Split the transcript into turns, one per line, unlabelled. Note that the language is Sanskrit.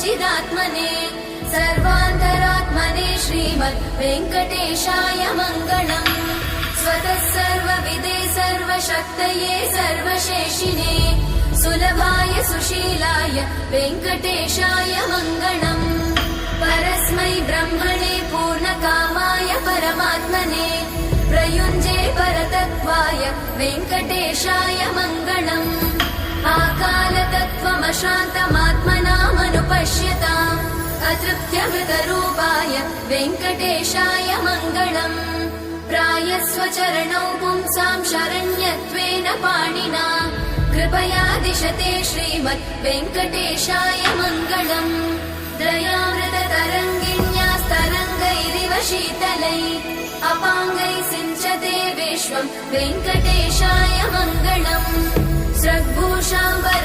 चिदात्मने सर्वान्तरात्मने श्रीमद् वेङ्कटेशाय मङ्गलम्। स्वतः सर्वविदे सर्वशक्तये सर्वशेषिने सुलभाय सुशीलाय वेङ्कटेशाय मङ्गलम्। परस्मै ब्रह्मणे पूर्णकामाय परमात्मने प्रयुञ्जे परतत्त्वाय वेङ्कटेशाय मङ्गलम्। आकालतत्त्वमशान्तमात्मनामनुपश्यताम् अतृप्त्यमृतरूपाय वेङ्कटेशाय मङ्गलम्। प्रायस्वचरणौ पुंसां शरण्यत्वेन पाणिना कृपया दिशते श्रीमद् वेङ्कटेशाय मङ्गलम्। दयामृततरङ्गिण्यास्तरङ्गैरिव शीतलै अपाङ्गै सिञ्चते विश्वं वेङ्कटेशाय मङ्गलम्। स्रग्भूषाम्बर